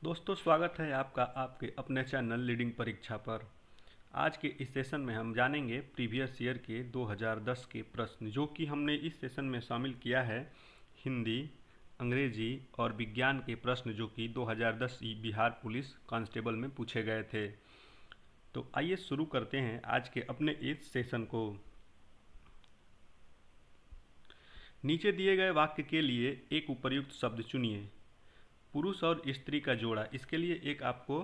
दोस्तों, स्वागत है आपका आपके अपने चैनल लीडिंग परीक्षा पर। आज के इस सेशन में हम जानेंगे प्रीवियस ईयर के 2010 के प्रश्न, जो कि हमने इस सेशन में शामिल किया है हिंदी, अंग्रेजी और विज्ञान के प्रश्न, जो कि 2010 बिहार पुलिस कांस्टेबल में पूछे गए थे। तो आइए शुरू करते हैं आज के अपने इस सेशन को। नीचे दिए गए वाक्य के लिए एक उपर्युक्त शब्द चुनिए। पुरुष और स्त्री का जोड़ा, इसके लिए एक आपको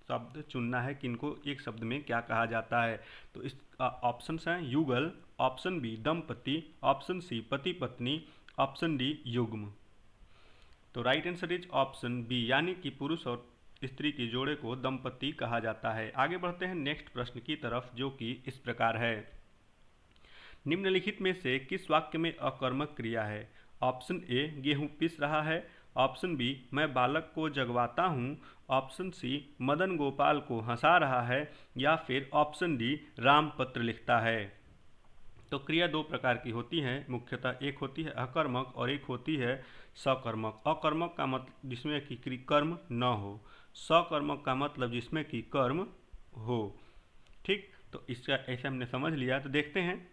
शब्द चुनना है कि इनको एक शब्द में क्या कहा जाता है। तो इस ऑप्शंस हैं युगल, ऑप्शन बी दंपति, ऑप्शन सी पति पत्नी, ऑप्शन डी युग्म। तो right answer is option B, यानी कि पुरुष और स्त्री के जोड़े को दंपति कहा जाता है। आगे बढ़ते हैं नेक्स्ट प्रश्न की तरफ, जो कि इस प्रकार है। निम्नलिखित में से किस वाक्य में अकर्मक क्रिया है? ऑप्शन ए गेहूं पिस रहा है, ऑप्शन बी मैं बालक को जगवाता हूँ, ऑप्शन सी मदन गोपाल को हंसा रहा है, या फिर ऑप्शन डी राम पत्र लिखता है। तो क्रिया दो प्रकार की होती है मुख्यतः, एक होती है अकर्मक और एक होती है सकर्मक। अकर्मक का मतलब जिसमें कि कर्म न हो, सकर्मक का मतलब जिसमें कि कर्म हो। ठीक, तो इसका ऐसे हमने समझ लिया। तो देखते हैं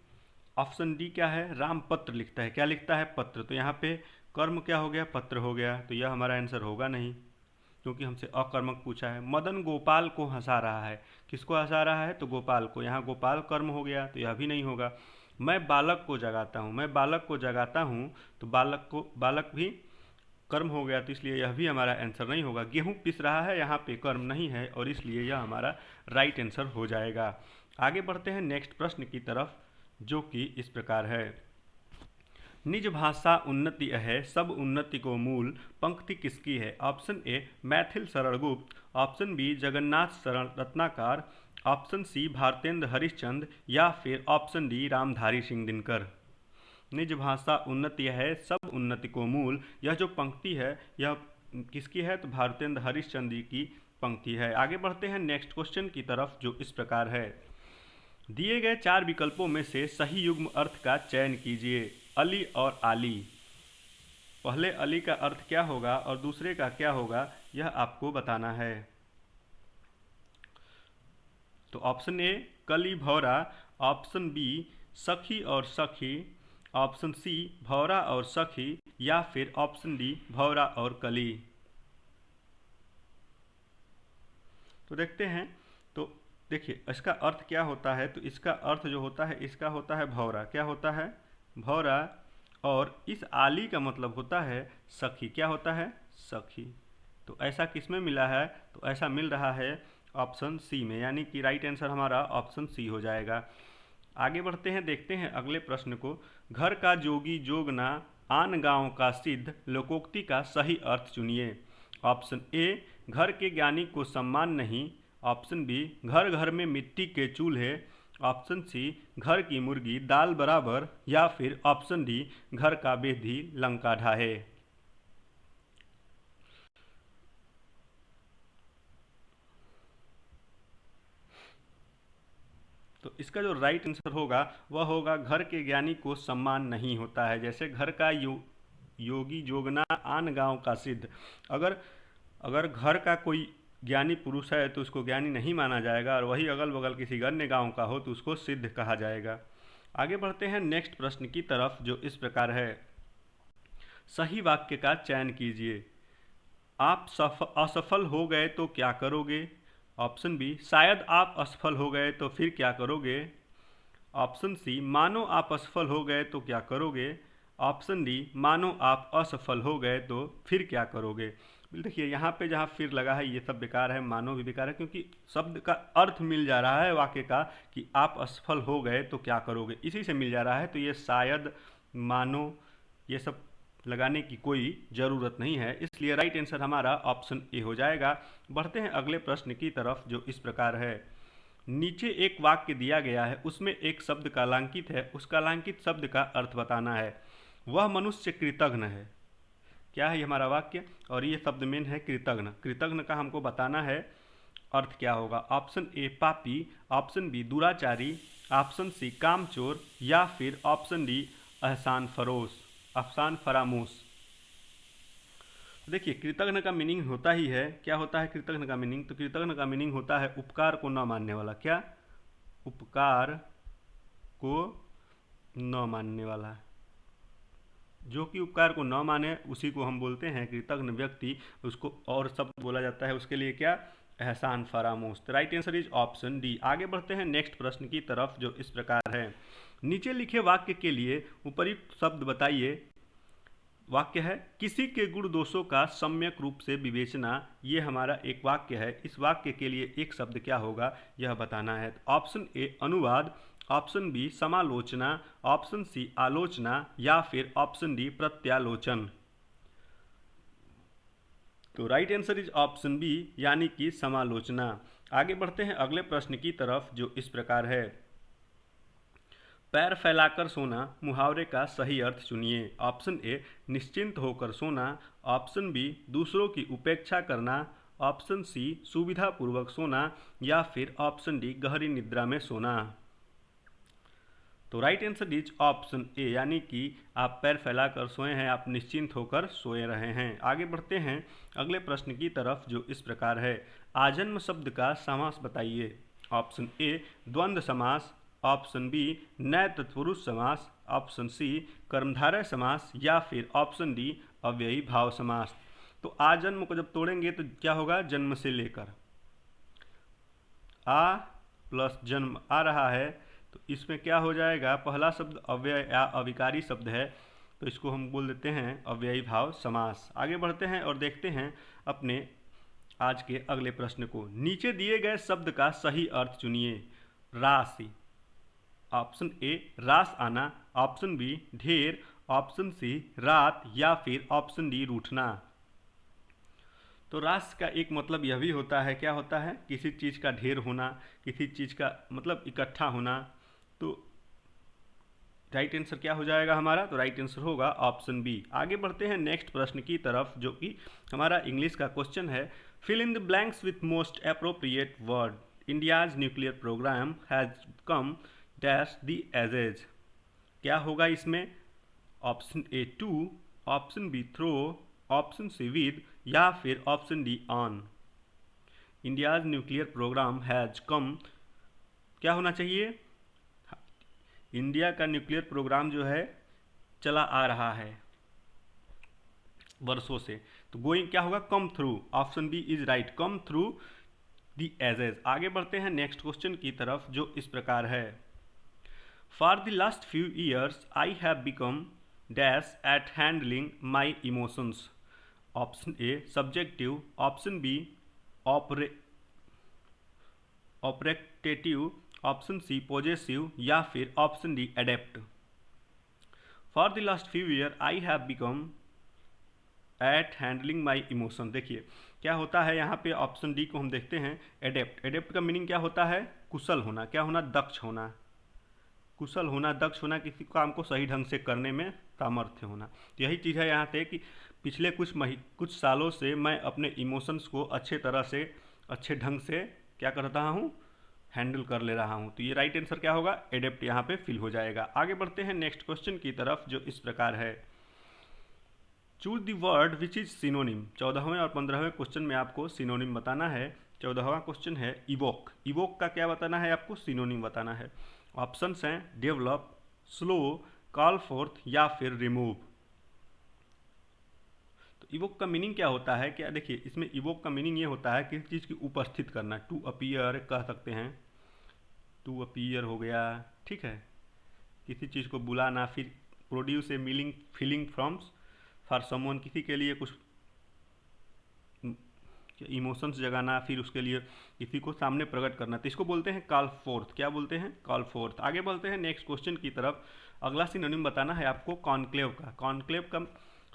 ऑप्शन डी क्या है, राम पत्र लिखता है। क्या लिखता है? पत्र। तो यहाँ पे कर्म क्या हो गया? पत्र हो गया। तो यह हमारा आंसर होगा नहीं, क्योंकि हमसे अकर्मक पूछा है। मदन गोपाल को हंसा रहा है, किसको हंसा रहा है? तो गोपाल को। यहाँ गोपाल कर्म हो गया, तो यह भी नहीं होगा। मैं बालक को जगाता हूँ, मैं बालक को जगाता हूँ, तो बालक भी कर्म हो गया, तो इसलिए यह भी हमारा आंसर नहीं होगा। गेहूं पिस रहा है, यहाँ पे कर्म नहीं है, और इसलिए यह हमारा राइट आंसर हो जाएगा। आगे बढ़ते हैं नेक्स्ट प्रश्न की तरफ, जो कि इस प्रकार है। निज भाषा उन्नति है, सब उन्नति को मूल, पंक्ति किसकी है? ऑप्शन ए मैथिल शरण गुप्त, ऑप्शन बी जगन्नाथ शरण रत्नाकर, ऑप्शन सी भारतेंद्र हरिश्चंद्र, या फिर ऑप्शन डी रामधारी सिंह दिनकर। निज भाषा उन्नति है, सब उन्नति को मूल, यह जो पंक्ति है यह किसकी है? तो भारतेंद्र हरिश्चंद्र की पंक्ति है। आगे बढ़ते हैं नेक्स्ट क्वेश्चन की तरफ, जो इस प्रकार है। दिए गए चार विकल्पों में से सही युग्म अर्थ का चयन कीजिए। अली और आली। पहले अली का अर्थ क्या होगा और दूसरे का क्या होगा, यह आपको बताना है। तो ऑप्शन ए कली भौरा, ऑप्शन बी सखी और सखी, ऑप्शन सी भौरा और सखी, या फिर ऑप्शन डी भौरा और कली। तो देखते हैं। तो देखिए इसका अर्थ क्या होता है। तो इसका अर्थ जो होता है, इसका होता है भौरा। क्या होता है? भौरा। और इस आली का मतलब होता है सखी। क्या होता है? सखी। तो ऐसा किस में मिला है? तो ऐसा मिल रहा है ऑप्शन सी में, यानी कि राइट आंसर हमारा ऑप्शन सी हो जाएगा। आगे बढ़ते हैं, देखते हैं अगले प्रश्न को। घर का जोगी जोगना, आन गांव का सिद्ध, लोकोक्ति का सही अर्थ चुनिए। ऑप्शन ए घर के ज्ञानी को सम्मान नहीं, ऑप्शन बी घर घर में मिट्टी के चूल्हे, ऑप्शन सी घर की मुर्गी दाल बराबर, या फिर ऑप्शन डी घर का बेदी लंका ढाहे। तो इसका जो राइट आंसर होगा वह होगा घर के ज्ञानी को सम्मान नहीं होता है। जैसे घर का योगी जोगना, आन गांव का सिद्ध। अगर अगर घर का कोई ज्ञानी पुरुष है तो उसको ज्ञानी नहीं माना जाएगा, और वही अगल बगल किसी अन्य गांव का हो तो उसको सिद्ध कहा जाएगा। आगे बढ़ते हैं नेक्स्ट प्रश्न की तरफ, जो इस प्रकार है। सही वाक्य का चयन कीजिए। आप असफल हो गए तो क्या करोगे? ऑप्शन बी शायद आप असफल हो गए तो फिर क्या करोगे, ऑप्शन सी मानो आप असफल हो गए तो क्या करोगे, ऑप्शन डी मानो आप असफल हो गए तो फिर क्या करोगे। देखिए यहाँ पे जहाँ फिर लगा है ये सब बेकार है, मानो भी बेकार है, क्योंकि शब्द का अर्थ मिल जा रहा है वाक्य का कि आप असफल हो गए तो क्या करोगे, इसी से मिल जा रहा है। तो ये शायद, मानो, ये सब लगाने की कोई ज़रूरत नहीं है, इसलिए राइट आंसर हमारा ऑप्शन ए हो जाएगा। बढ़ते हैं अगले प्रश्न की तरफ, जो इस प्रकार है। नीचे एक वाक्य दिया गया है, उसमें एक शब्द कालांकित है, उस कालांकित शब्द का अर्थ बताना है। वह मनुष्य कृतघ्न है। क्या है ये हमारा वाक्य? और ये शब्द मेन है कृतघ्न। कृतघ्न का हमको बताना है अर्थ क्या होगा। ऑप्शन ए पापी, ऑप्शन बी दुराचारी, ऑप्शन सी कामचोर, या फिर ऑप्शन डी एहसान फरोश, एहसान फरामोश। देखिए कृतघ्न का मीनिंग होता ही है, क्या होता है कृतघ्न का मीनिंग? तो कृतघ्न का मीनिंग होता है उपकार को न मानने वाला। क्या? उपकार को न मानने वाला। जो कि उपकार को न माने उसी को हम बोलते हैं कृतघ्न व्यक्ति। उसको और शब्द बोला जाता है उसके लिए, क्या? एहसान फरामोश। तो right answer is option D. आगे बढ़ते हैं नेक्स्ट प्रश्न की तरफ, जो इस प्रकार है। नीचे लिखे वाक्य के लिए उपयुक्त शब्द बताइए। वाक्य है किसी के गुण दोषों का सम्यक रूप से विवेचना। ये हमारा एक वाक्य है। इस वाक्य के लिए एक शब्द क्या होगा यह बताना है। ऑप्शन ए अनुवाद, ऑप्शन बी समालोचना, ऑप्शन सी आलोचना या फिर ऑप्शन डी प्रत्यालोचन। तो right answer is option B, यानी कि समालोचना। आगे बढ़ते हैं अगले प्रश्न की तरफ, जो इस प्रकार है। पैर फैलाकर सोना मुहावरे का सही अर्थ चुनिए। ऑप्शन ए निश्चिंत होकर सोना, ऑप्शन बी दूसरों की उपेक्षा करना, ऑप्शन सी सुविधापूर्वक सोना या फिर ऑप्शन डी गहरी निद्रा में सोना। तो राइट आंसर इज ऑप्शन ए, यानी कि आप पैर फैलाकर सोए हैं, आप निश्चिंत होकर सोए रहे हैं। आगे बढ़ते हैं अगले प्रश्न की तरफ, जो इस प्रकार है। आजन्म शब्द का समास बताइए। ऑप्शन ए द्वंद्व समास, ऑप्शन बी नए तत्पुरुष समास, ऑप्शन सी कर्मधारय समास या फिर ऑप्शन डी अव्ययी भाव समास। तो आजन्म को जब तोड़ेंगे तो क्या होगा? जन्म से लेकर। आ प्लस जन्म आ रहा है, तो इसमें क्या हो जाएगा? पहला शब्द अव्यय या अविकारी शब्द है, तो इसको हम बोल देते हैं अव्ययी भाव समास। आगे बढ़ते हैं और देखते हैं अपने आज के अगले प्रश्न को। नीचे दिए गए शब्द का सही अर्थ चुनिए। राशि, ऑप्शन ए रास आना, ऑप्शन बी ढेर, ऑप्शन सी रात या फिर ऑप्शन डी रूठना। तो रास का एक मतलब यह भी होता है, क्या होता है? किसी चीज़ का ढेर होना, किसी चीज़ का मतलब इकट्ठा होना। तो राइट आंसर क्या हो जाएगा हमारा? तो राइट आंसर होगा ऑप्शन बी। आगे बढ़ते हैं नेक्स्ट प्रश्न की तरफ, जो कि हमारा इंग्लिश का क्वेश्चन है। Fill in the blanks with most appropriate word. India's nuclear programme has come dash the ages. क्या होगा इसमें? Option A to, option B through, option C with या फिर option D on. India's nuclear programme has come, क्या होना चाहिए? India का nuclear programme जो है चला आ रहा है वर्षों से, तो गोइंग क्या होगा? Come through. Option B is right, come through the ages. आगे बढ़ते हैं नेक्स्ट क्वेश्चन की तरफ, जो इस प्रकार है। For the last few years I have become dash at handling my emotions. Option A subjective, option B operative, option C possessive या फिर option D adept. For the last few year I have become at handling my emotion. देखिए क्या होता है यहाँ पे, option D को हम देखते हैं एडेप्ट। एडेप्ट का मीनिंग क्या होता है? कुशल होना। क्या होना? दक्ष होना। कुशल होना, दक्ष होना, किसी काम को सही ढंग से करने में सामर्थ्य होना। यही चीज़ है यहाँ पे कि पिछले कुछ सालों से मैं अपने इमोशंस को अच्छे तरह से, अच्छे ढंग से क्या कर रहा हूँ? हैंडल कर ले रहा हूँ। तो ये राइट आंसर क्या होगा? एडेप्ट यहाँ पे फिल हो जाएगा। आगे बढ़ते हैं नेक्स्ट क्वेश्चन की तरफ, जो इस प्रकार है। Choose the word which is synonym. 14वें और 15वें क्वेश्चन में आपको सिनोनिम बताना है। 14वां क्वेश्चन है इवोक। इवोक का क्या बताना है आपको? सिनोनिम बताना है। ऑप्शंस हैं डेवलप, स्लो, कॉल फोर्थ या फिर रिमूव। तो इवोक का मीनिंग क्या होता है? क्या देखिए इसमें इवोक का मीनिंग ये होता है किसी चीज़ की उपस्थित करना। टू अपीयर कह सकते हैं, टू अपीयर हो गया, ठीक है। किसी चीज़ को बुलाना, फिर produce a meaning feeling firms for someone, किसी के लिए कुछ इमोशंस जगाना, फिर उसके लिए किसी को सामने प्रकट करना, तो इसको बोलते हैं कॉल फोर्थ। क्या बोलते हैं? Call fourth. आगे बढ़ते हैं नेक्स्ट क्वेश्चन की तरफ। अगला सिनोनिम बताना है आपको कॉन्क्लेव का। कॉन्क्लेव का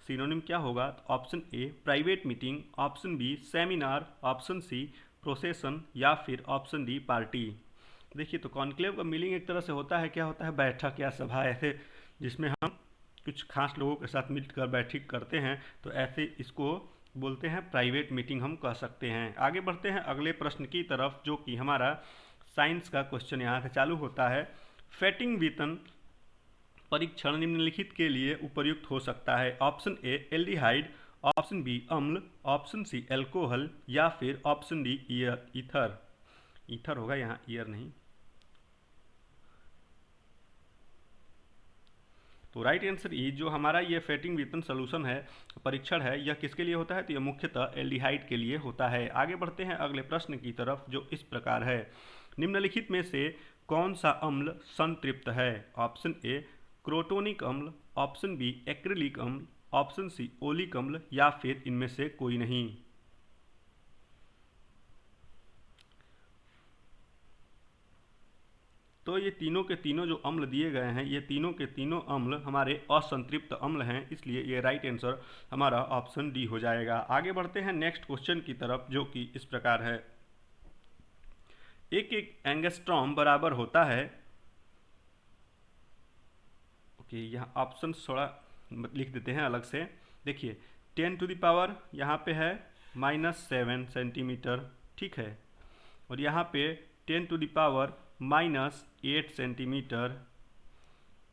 सिनोनिम क्या होगा? Option A private meeting, option B seminar, option C procession या फिर ऑप्शन डी पार्टी। देखिए तो कॉन्क्लेव का मीनिंग एक तरह से होता है, क्या होता है? बैठक या सभा, ऐसे जिसमें हम कुछ खास लोगों के साथ मिलकर बैठक करते हैं, तो ऐसे इसको बोलते हैं प्राइवेट मीटिंग हम कह सकते हैं। आगे बढ़ते हैं अगले प्रश्न की तरफ, जो कि हमारा साइंस का क्वेश्चन यहाँ से चालू होता है। फेटिंग वेतन परीक्षण निम्नलिखित के लिए उपयुक्त हो सकता है। Option A aldehyde, option B अम्ल, ऑप्शन सी एल्कोहल, या फिर ऑप्शन डी ईथर। ईथर होगा यहाँ, ईयर नहीं। तो राइट आंसर ई, जो हमारा ये फेटिंग वेतन सोल्यूशन है, परीक्षण है, यह किसके लिए होता है? तो यह मुख्यतः एल्डिहाइड के लिए होता है। आगे बढ़ते हैं अगले प्रश्न की तरफ, जो इस प्रकार है। निम्नलिखित में से कौन सा अम्ल संतृप्त है? ऑप्शन ए क्रोटोनिक अम्ल, ऑप्शन बी एक्रिलिक अम्ल, ऑप्शन सी ओलिक अम्ल, या फिर इनमें से कोई नहीं। तो ये तीनों के तीनों जो अम्ल दिए गए हैं, ये तीनों के तीनों अम्ल हमारे असंतृप्त अम्ल हैं, इसलिए ये राइट आंसर हमारा ऑप्शन डी हो जाएगा। आगे बढ़ते हैं नेक्स्ट क्वेश्चन की तरफ, जो कि इस प्रकार है। एक एक एंगस्ट्रॉम बराबर होता है, ओके यहाँ ऑप्शन थोड़ा लिख देते हैं अलग से। देखिए 10⁻, यहाँ पे है -7 सेंटीमीटर, ठीक है, और यहाँ पे 10⁻⁻8 सेंटीमीटर,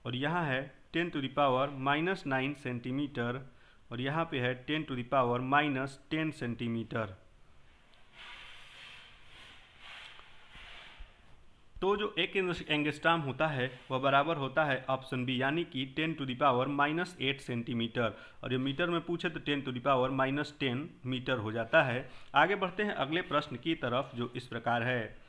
और यहाँ है 10⁻⁻9 सेंटीमीटर, और यहाँ पे है 10⁻⁻10 सेंटीमीटर। तो जो एक एंगस्ट्राम होता है वह बराबर होता है ऑप्शन बी, यानी कि 10⁻⁻8 सेंटीमीटर, और ये मीटर में पूछे तो 10⁻⁻10 मीटर हो जाता है। आगे बढ़ते हैं अगले प्रश्न की तरफ, जो इस प्रकार है।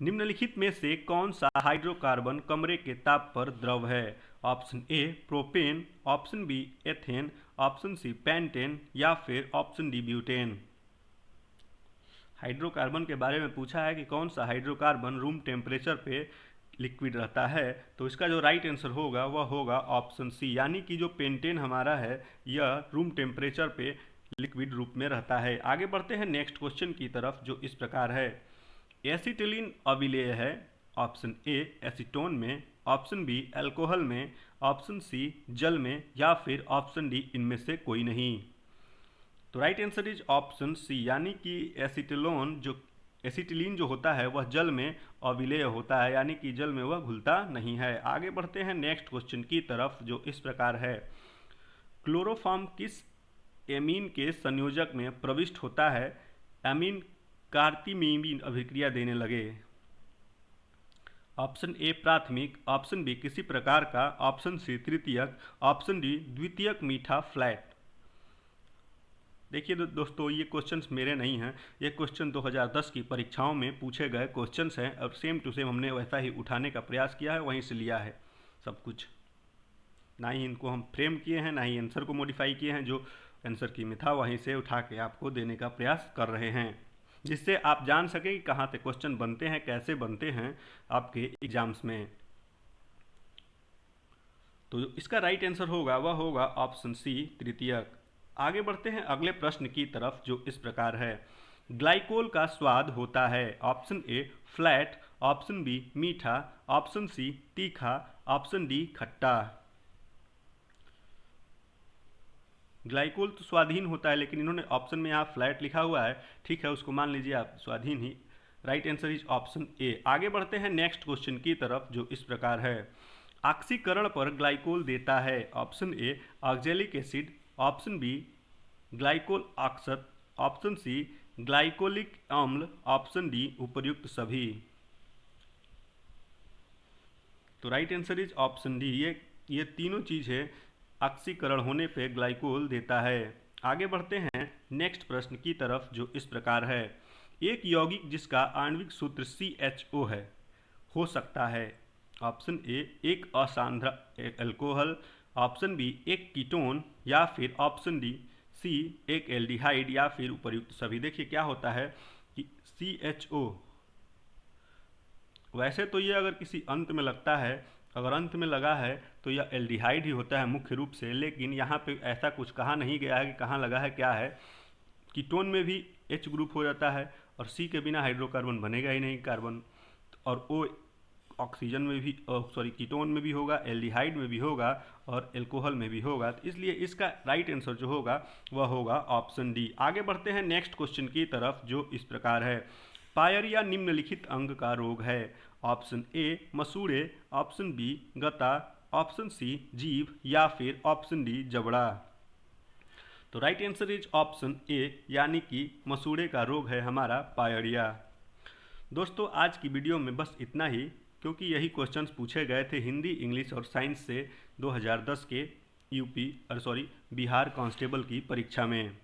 निम्नलिखित में से कौन सा हाइड्रोकार्बन कमरे के ताप पर द्रव है? Option A propane, option B ethane, option C pentane, या फिर ऑप्शन डी ब्यूटेन। हाइड्रोकार्बन के बारे में पूछा है कि कौन सा हाइड्रोकार्बन रूम टेम्परेचर पे लिक्विड रहता है, तो इसका जो राइट आंसर होगा वह होगा ऑप्शन सी, यानी कि जो पेंटेन हमारा है यह रूम टेम्परेचर पे लिक्विड रूप में रहता है। आगे बढ़ते हैं नेक्स्ट क्वेश्चन की तरफ, जो इस प्रकार है। एसिटिलीन अविलेय है, ऑप्शन ए एसीटोन में, ऑप्शन बी अल्कोहल में, ऑप्शन सी जल में, या फिर ऑप्शन डी इनमें से कोई नहीं। तो right answer is option C, यानी कि एसिटिलीन जो होता है वह जल में अविलेय होता है, यानी कि जल में वह घुलता नहीं है। आगे बढ़ते हैं नेक्स्ट क्वेश्चन की तरफ, जो इस प्रकार है। क्लोरोफॉर्म किस एमीन के संयोजक में प्रविष्ट होता है एमीन कार्टिमीन अभिक्रिया देने लगे? ऑप्शन ए प्राथमिक, ऑप्शन बी किसी प्रकार का, ऑप्शन सी तृतीयक, ऑप्शन डी द्वितीयक मीठा फ्लैट। देखिए दोस्तों, ये क्वेश्चंस मेरे नहीं हैं, ये क्वेश्चन 2010 की परीक्षाओं में पूछे गए क्वेश्चंस हैं, और सेम टू सेम हमने वैसा ही उठाने का प्रयास किया है, वहीं से लिया है सब कुछ। ना ही इनको हम फ्रेम किए हैं, ना ही आंसर को मॉडिफाई किए हैं, जो आंसर की में था वहीं से उठा के आपको देने का प्रयास कर रहे हैं, जिससे आप जान सकें कि कहाँ से क्वेश्चन बनते हैं, कैसे बनते हैं आपके एग्जाम्स में। तो इसका राइट आंसर होगा वह होगा ऑप्शन सी तृतीयक। आगे बढ़ते हैं अगले प्रश्न की तरफ, जो इस प्रकार है। ग्लाइकोल का स्वाद होता है, option A flat, option B मीठा, ऑप्शन सी तीखा, ऑप्शन डी खट्टा। ग्लाइकोल तो स्वादहीन होता है, लेकिन इन्होंने ऑप्शन में यहाँ फ्लैट लिखा हुआ है, ठीक है, उसको मान लीजिए आप स्वादहीन ही। Right answer is option A. आगे बढ़ते हैं नेक्स्ट क्वेश्चन की तरफ, जो इस प्रकार है। ऑक्सीकरण पर ग्लाइकोल देता है, option A oxalic acid, option B glycol ऑक्सत, ऑप्शन सी ग्लाइकोलिक अम्ल, ऑप्शन डी उपर्युक्त सभी। तो right answer is option D, ये तीनों चीज़ें ऑक्सीकरण होने पे ग्लाइकोल देता है। आगे बढ़ते हैं नेक्स्ट प्रश्न की तरफ, जो इस प्रकार है। एक यौगिक जिसका आणविक सूत्र CHO है हो सकता है, ऑप्शन ए एक असांद्र अल्कोहल, ऑप्शन बी एक कीटोन, या फिर ऑप्शन डी सी एक एल्डिहाइड, या फिर उपर्युक्त सभी। देखिए क्या होता है कि CHO, वैसे तो ये अगर किसी अंत में लगता है, अगर अंत में लगा है तो यह एल्डिहाइड ही होता है मुख्य रूप से, लेकिन यहाँ पे ऐसा कुछ कहा नहीं गया है कि कहाँ लगा है क्या है। कीटोन में भी H ग्रुप हो जाता है, और C के बिना हाइड्रोकार्बन बनेगा ही नहीं कार्बन, और O ऑक्सीजन में भी, कीटोन में भी होगा, एल्डिहाइड में भी होगा, और एल्कोहल में भी होगा। तो इसलिए इसका राइट आंसर जो होगा वह होगा ऑप्शन डी। आगे बढ़ते हैं नेक्स्ट क्वेश्चन की तरफ, जो इस प्रकार है। पायरिया निम्नलिखित अंग का रोग है, ऑप्शन ए मसूड़े, ऑप्शन बी गता, ऑप्शन सी जीभ, या फिर ऑप्शन डी जबड़ा। तो राइट आंसर इज ऑप्शन ए, यानी कि मसूड़े का रोग है हमारा पायरिया। दोस्तों आज की वीडियो में बस इतना ही, क्योंकि यही क्वेश्चंस पूछे गए थे हिंदी, इंग्लिश और साइंस से 2010 के बिहार कांस्टेबल की परीक्षा में।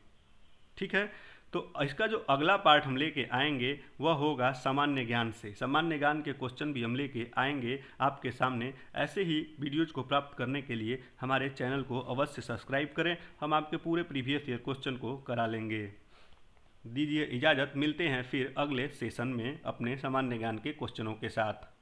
ठीक है, तो इसका जो अगला पार्ट हम लेके आएंगे वह होगा सामान्य ज्ञान से। सामान्य ज्ञान के क्वेश्चन भी हम लेके आएंगे आपके सामने। ऐसे ही वीडियोज को प्राप्त करने के लिए हमारे चैनल को अवश्य सब्सक्राइब करें, हम आपके पूरे प्रीवियस ईयर क्वेश्चन को करा लेंगे। दीजिए इजाज़त, मिलते हैं फिर अगले सेशन में अपने सामान्य ज्ञान के क्वेश्चनों के साथ।